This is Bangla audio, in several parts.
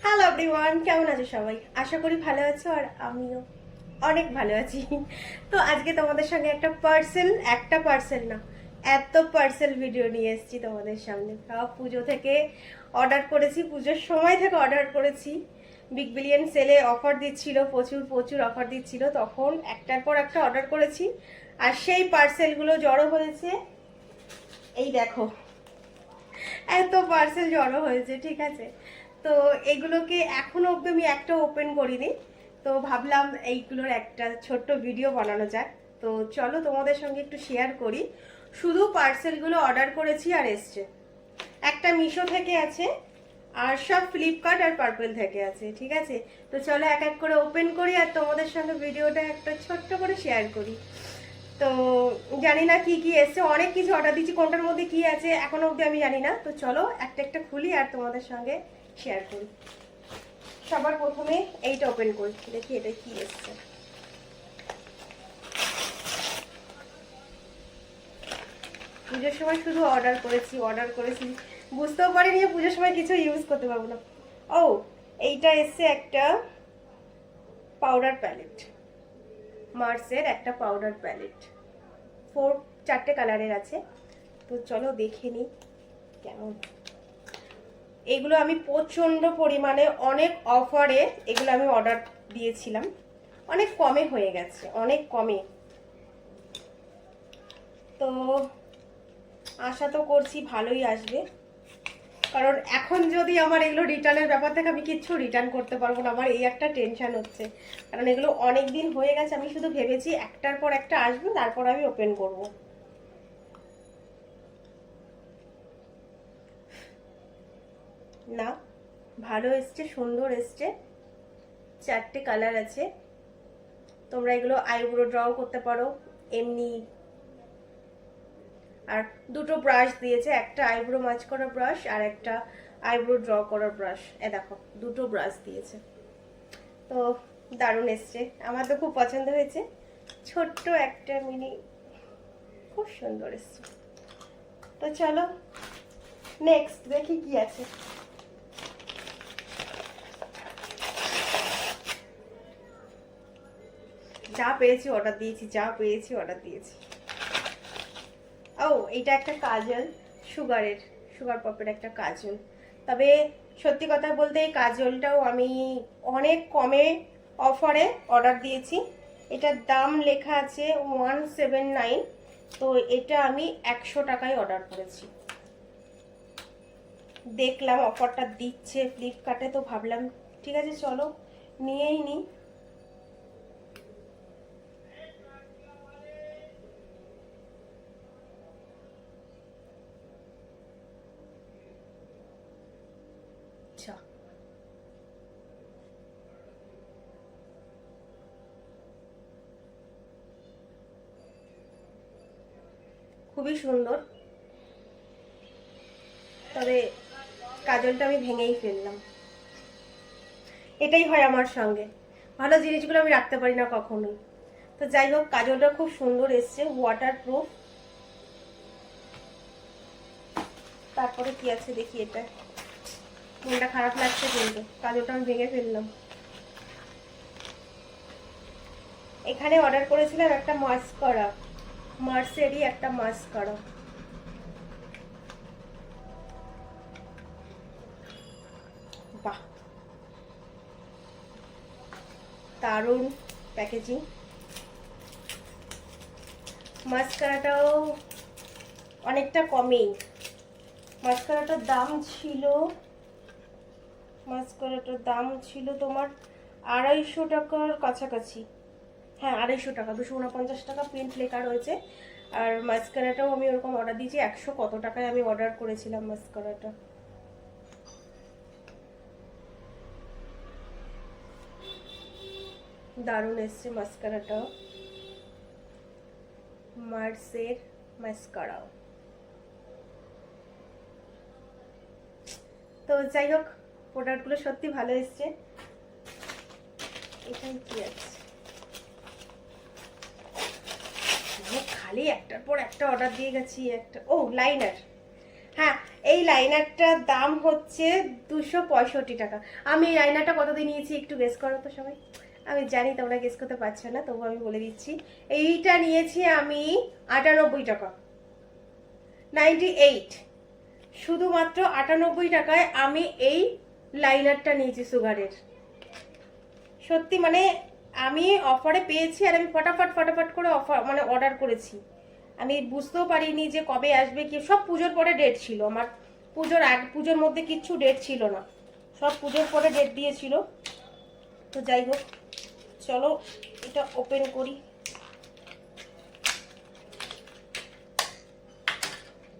হ্যালো এভরিওয়ান, কেমন আছো সবাই? আশা করি ভালো আছো আর আমিও অনেক ভালো আছি। তো আজকে তোমাদের সঙ্গে একটা পার্সেল না, এত পার্সেল ভিডিও নিয়ে এসেছি তোমাদের সামনে। সব পুজো থেকে অর্ডার করেছি, পুজোর সময় থেকে অর্ডার করেছি। বিগ বিলিয়ন সেলে অফার দিচ্ছিল, প্রচুর প্রচুর অফার দিচ্ছিল, তখন একটার পর একটা অর্ডার করেছি। আর সেই পার্সেলগুলো জড়ো হয়েছে, এই দেখো, এত পার্সেল জড়ো হয়েছে, ঠিক আছে? তো এগুলোকে এখনো অব্দি আমি একটা ওপেন করিনি, তো ভাবলাম এইগুলোর একটা ছোট্ট ভিডিও বানানো যাক। তো চলো তোমাদের সঙ্গে একটু শেয়ার করি। শুধু পার্সেলগুলো অর্ডার করেছি আর এসছে। একটা মিশো থেকে আছে, আর সব ফ্লিপকার্ট আর পার্পেল থেকে আছে, ঠিক আছে? তো চলো এক এক করে ওপেন করি আর তোমাদের সঙ্গে ভিডিওটা একটা ছোট্ট করে শেয়ার করি। তো জানি না কি কি এসছে, অনেক কিছু অর্ডার দিচ্ছি, কোনটার মধ্যে কি আছে এখনো অবধি আমি জানি না। তো চলো একটা একটা খুলি আর তোমাদের সঙ্গে শেয়ার করি। সবার প্রথমে এইটা ওপেন করি, দেখি এটা কি এসছে। পুজোর সময় শুধু অর্ডার করেছি, বুঝতেও পারিনি যে পুজোর সময় কিছু ইউজ করতে পারবো না। ও, এইটা এসছে একটা পাউডার প্যালেট, মার্সের একটা পাউডার প্যালেট, চারটে কালারের আছে। তো চলো দেখে নিই কেমন। এগুলো আমি প্রচণ্ড পরিমাণে অনেক অফারে এগুলো আমি অর্ডার দিয়েছিলাম, অনেক কমে হয়ে গেছে, অনেক কমে। তো আশা তো করছি ভালোই আসবে, কারণ এখন যদি আমার এগুলো রিটার্নের ব্যাপার থেকে আমি কিচ্ছু রিটার্ন করতে পারবো না, আমার এই একটা টেনশন হচ্ছে। কারণ এগুলো অনেক দিন হয়ে গেছে, আমি শুধু ভেবেছি একটার পর একটা আসবে, তারপর আমি ওপেন করব। না, ভালো এসছে, সুন্দর এসছে, চারটে কালার আছে। তোমরা এগুলো আইব্রো ড্র করতে পারো এমনি। আর দুটো ব্রাশ দিয়েছে, একটা আইব্রো মাছ করা ব্রাশ আর একটা আইব্রো ড্র করার ব্রাশ। দেখো, দুটো ব্রাশ দিয়েছে। তো দারুণ এসছে, আমার তো খুব পছন্দ হয়েছে। ছোট্ট একটা মিনি, খুব সুন্দর এসছে। তো চলো নেক্সট দেখি কি আছে। যা পেরেছি অর্ডার দিয়েছি, যা পেরেছি অর্ডার দিয়েছি। ও, এইটা একটা কাজল, সুগার পপের একটা কাজল। তবে সত্যি কথা বলতে এই কাজলটাও আমি অনেক কমে অফারে অর্ডার দিয়েছি। এটার দাম লেখা আছে 179, তো এটা আমি 100 টাকায় অর্ডার করেছি। দেখলাম অফারটা দিচ্ছে ফ্লিপকার্টে, তো ভাবলাম ঠিক আছে চলো নিয়েই নিই। আচ্ছা, খুবই সুন্দর। তবে কাজলটা আমি ভেঙেই ফেললাম, এটাই হয় আমার সঙ্গে, ভালো জিনিসগুলো আমি রাখতে পারি না কখনোই। তো যাই হোক, কাজলটা খুব সুন্দর এসছে, ওয়াটার প্রুফ। তারপরে কি আছে দেখি, এটা মনটা খারাপ লাগছে, কিন্তু কাজলটা আমি ভেঙে ফেললাম। এখানে অর্ডার করেছিলাম একটা মাস্কারা, মার্সেরই একটা মাস্কারা। বাহ, দারুণ প্যাকেজিং। মাস্কারাটাও অনেকটা কমেই, মাস্কারাটার দাম ছিল, তোমার 250 টাকার কাছাকাছি। হ্যাঁ, 250 টাকা, 249 টাকা প্রিন্ট লেখা রয়েছে। আর মাস্কারাটাও আমি ওরকম অর্ডার দিয়েছি, 100 কত টাকায় আমি অর্ডার করেছিলাম মাস্কারাটা। দারুণ এসছে মাস্কারাটাও, মার্সের মাস্কারাও। তো যাই হোক, প্রোডাক্টগুলো সত্যি ভালো এসছে। এখানে কি আছে, খালি একটার পর একটা অর্ডার দিয়ে গেছি। একটা, ও লাইনার, হ্যাঁ এই লাইনারটার দাম হচ্ছে 265 টাকা। আমি এই লাইনারটা কতদিন নিয়েছি একটু গেস করো তো সবাই। আমি জানি তোমরা গেস করতে পারছো না, তবু আমি বলে দিচ্ছি। এইটা নিয়েছি আমি 98 টাকা, 98। শুধুমাত্র 98 টাকায় আমি এই লাইনারটা নিয়েছি সুগারের। সত্যি মানে আমি অফারে পেয়েছি, আর আমি ফটাফট ফটাফট করে অফার মানে অর্ডার করেছি। আমি বুঝতেও পারিনি যে কবে আসবে কি। সব পুজোর পরে ডেট ছিল আমার, পুজোর মধ্যে কিচ্ছু ডেট ছিল না, সব পুজোর পরে ডেট দিয়েছিল। তো যাই হোক, চলো এটা ওপেন করি।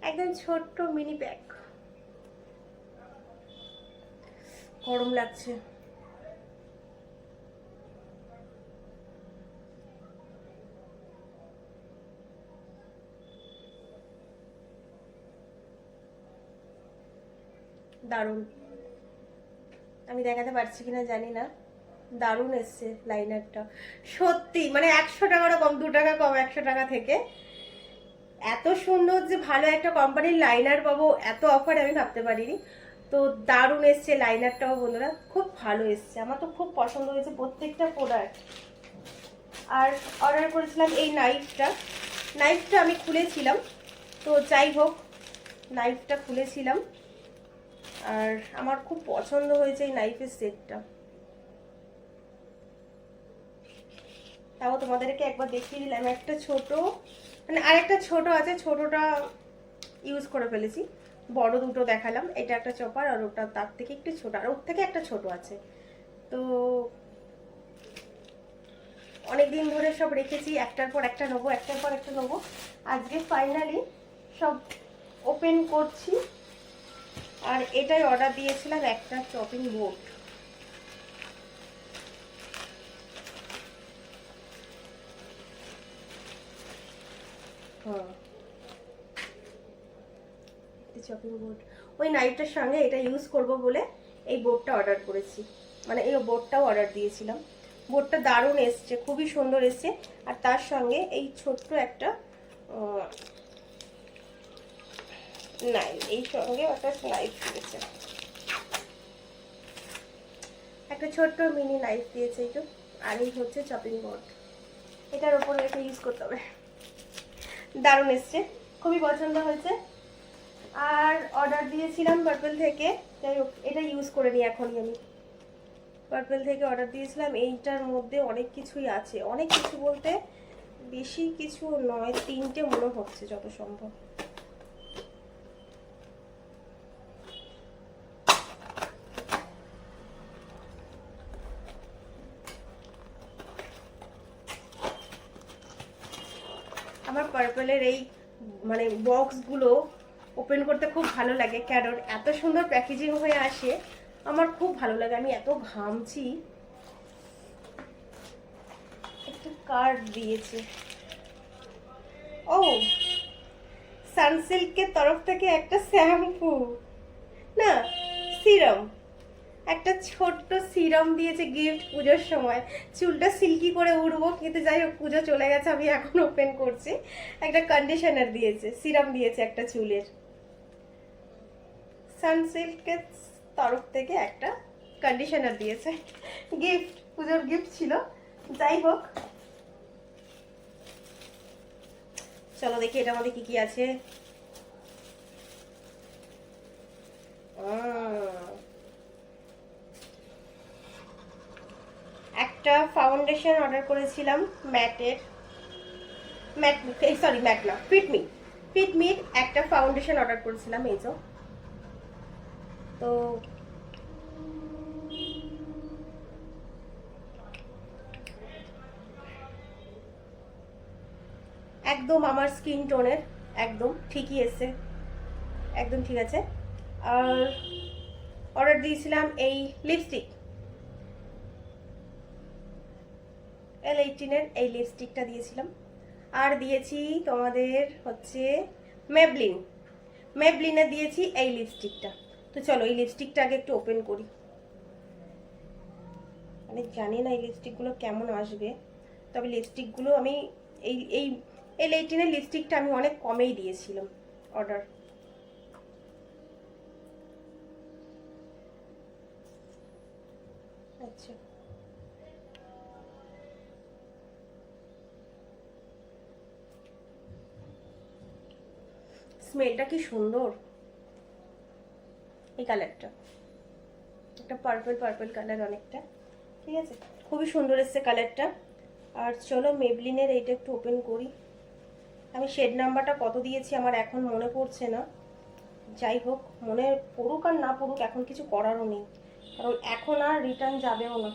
একদম ছোট্ট মিনি প্যাক, গরম লাগছে। দারুণ, আমি দেখাতে পারছি কিনা জানি না, দারুণ এসছে লাইনারটা। সত্যি মানে 100 টাকারও কম, 2 টাকা কম 100 টাকা থেকে। এত সুন্দর যে ভালো একটা কোম্পানির লাইনার পাবো এত অফার আমি ভাবতে পারিনি। তো দারুণ এসছে লাইনারটাও বন্ধুরা, খুব ভালো এসছে, আমার তো খুব পছন্দ হয়েছে প্রত্যেকটা প্রোডাক্ট। আর অর্ডার করেছিলাম এই নাইফটা, নাইফটা আমি খুলেছিলাম। তো যাই হোক, নাইফটা খুলেছিলাম আর আমার খুব পছন্দ হয়েছে এই নাইফের সেটটা। তাও তোমাদেরকে একবার দেখিয়ে দিলাম। একটা ছোট মানে আরেকটা ছোট আছে, ছোটটা ইউজ করে ফেলেছি, বড় দুটো দেখালাম। এটা একটা চপার, আর ওটা তার থেকে একটু ছোট, আর ওর থেকে একটা ছোট আছে। তো অনেকদিন ধরে সব রেখেছি, একটার পর একটা নেবো, একটার পর একটা নেবো। আজকে ফাইনালি সব ওপেন করছি। আর এটাই অর্ডার দিয়েছিলাম, একটা চপিং বোর্ড। হ্যাঁ, চপিং বোর্ড, ওই নাইফটার সঙ্গে এটা ইউজ করব বলে এই বোর্ডটা অর্ডার করেছি, মানে এই বোর্ডটাও অর্ডার দিয়েছিলাম। বোর্ডটা দারুণ এসছে, খুবই সুন্দর এসছে। আর তার সঙ্গে এই ছোট্ট একটা নাইফ, এই সঙ্গে একটা নাইফ দিয়েছে, একটা ছোট্ট মিনি নাইফ দিয়েছে এই তো। আর এই হচ্ছে চপিং বোর্ড, এটার ওপরে রেখে ইউজ করতে হবে। দারুণ এসছে, খুবই পছন্দ হয়েছে। আর অর্ডার দিয়েছিলাম পার্পল থেকে, যাই হোক এটা ইউজ করে নিই এখনই আমি। পার্পল থেকে অর্ডার দিয়েছিলাম, এইটার মধ্যে অনেক কিছুই আছে, অনেক কিছু বলতে বেশি কিছু নয়, 3টে মনে হচ্ছে যত সম্ভব। আমার পার্পলের এই মানে বক্সগুলো ওপেন করতে খুব ভালো লাগে, কারণ এত সুন্দর প্যাকেজিং হয়ে আসে, আমার খুব ভালো লাগে। আমি এত ঘামছি। একটা কার্ড দিয়েছে, ও সানসিল্কের তরফ থেকে একটা শ্যাম্পু না সিরাম, একটা ছোট্ট সিরাম দিয়েছে গিফট পুজোর সময়। চুলটা সিল্কি করে উঠবো, কিন্তু যাই হোক পুজো চলে গেছে, আমি এখন ওপেন করছি। একটা কন্ডিশনার দিয়েছে, সিরাম দিয়েছে একটা চুলের। সানসিল্কের তরফ থেকে একটা কন্ডিশনার দিয়েছে, গিফট, পুজোর গিফট ছিল। যাই হোক, চলো দেখি এটার মধ্যে কি কি আছে। একটা ফাউন্ডেশন অর্ডার করেছিলাম ম্যাটের, ম্যাট সরি ম্যাট না, ফিটমি, ফিটমির একটা ফাউন্ডেশন অর্ডার করেছিলাম এই তো। তো একদম আমার স্কিন টোনের, একদম ঠিকই এসছে, একদম ঠিক আছে। আর অর্ডার দিয়েছিলাম এই লিপস্টিক, L18-এর এই লিপস্টিকটা দিয়েছিলাম। আর দিয়েছি তোমাদের হচ্ছে মেবলিন, মেবলিনে দিয়েছি এই লিপস্টিকটা। তো চলো এই লিপস্টিকটা আগে একটু ওপেন করি, মানে জানি না এই লিপস্টিকগুলো কেমন আসবে, তবে লিপস্টিকগুলো আমি এই এই L18-এর লিপস্টিকটা আমি অনেক কমেই দিয়েছিলাম অর্ডার। আচ্ছা, স্মেলটা কি সুন্দর। এই কালারটা একটা পার্পল পার্পল কালার অনেকটা, ঠিক আছে, খুবই সুন্দর এসছে কালারটা। আর চলো মেবলিনের এইটা একটু ওপেন করি। আমি শেড নাম্বারটা কত দিয়েছি আমার এখন মনে পড়ছে না, যাই হোক, মনে পড়ুক আর না পড়ুক এখন কিছু করারও নেই, কারণ এখন আর রিটার্ন যাবেও না।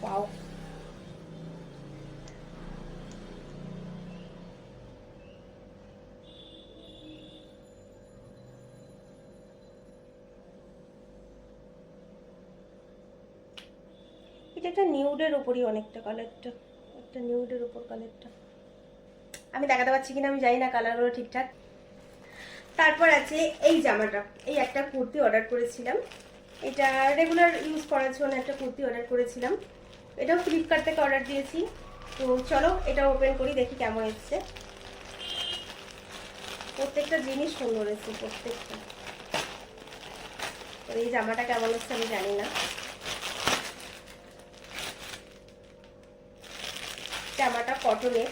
পাও এটা একটা নিউডের ওপরই অনেকটা কালারটা, একটা নিউডের ওপর কালারটা, আমি দেখাতে পারছি কিনা আমি জানি না কালারগুলো ঠিকঠাক। তারপর আছে এই জামাটা, এই একটা কুর্তি অর্ডার করেছিলাম, এটা রেগুলার ইউজ করার জন্য একটা কুর্তি অর্ডার করেছিলাম, এটাও ফ্লিপকার্ট থেকে অর্ডার দিয়েছি। তো চলো এটা ওপেন করি, দেখি কেমন এসছে। প্রত্যেকটা জিনিস সুন্দর এসছে প্রত্যেকটা। তো এই জামাটা কেমন এসছে আমি জানি না। জামাটা কটনের,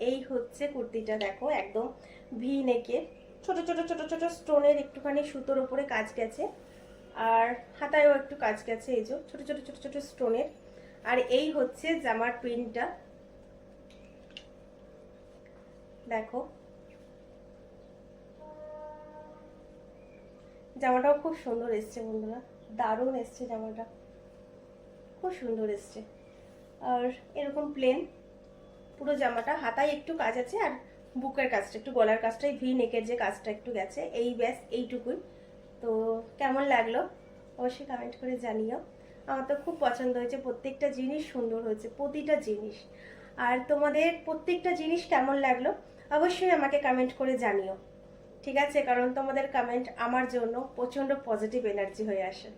এই হচ্ছে কুর্তিটা, দেখো একদম ভি নেকের, ছোট ছোট ছোট ছোট স্টোনের একটুখানি সুতোর উপরে কাজ গেছে, আর হাতায়ও একটু কাজ গেছে, এই যে ছোট ছোট ছোট ছোট স্টোনের। আর এই হচ্ছে জামার প্রিন্টটা, দেখো জামাটাও খুব সুন্দর এসছে বন্ধুরা, দারুণ এসছে জামাটা, খুব সুন্দর এসছে। আর এরকম প্লেন পুরো জামাটা, হাতায় একটু কাজ আছে আর বুকের কাজটা একটু, গলার কাজটাই ভি নেকের যে কাজটা একটু গেছে, এই ব্যাস এইটুকুই। তো কেমন লাগলো অবশ্যই কমেন্ট করে জানিও। আমার তো খুব পছন্দ হয়েছে, প্রত্যেকটা জিনিস সুন্দর হয়েছে, প্রতিটা জিনিস। আর তোমাদের প্রত্যেকটা জিনিস কেমন লাগলো অবশ্যই আমাকে কমেন্ট করে জানিও, ঠিক আছে, কারণ তোমাদের কমেন্ট আমার জন্য প্রচণ্ড পজিটিভ এনার্জি হয়ে আসে।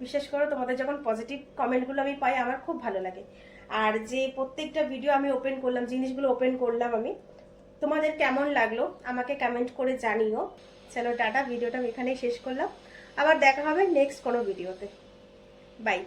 বিশেষ করে তোমাদের যখন পজিটিভ কমেন্টগুলো আমি পাই আমার খুব ভালো লাগে। আর যে প্রত্যেকটা ভিডিও আমি ওপেন করলাম, জিনিসগুলো ওপেন করলাম আমি, তোমাদের কেমন লাগলো আমাকে কমেন্ট করে জানিও। চলো টাটা, ভিডিওটা আমি এখানেই শেষ করলাম, আবার দেখা হবে নেক্সট কোনো ভিডিওতে। বাই।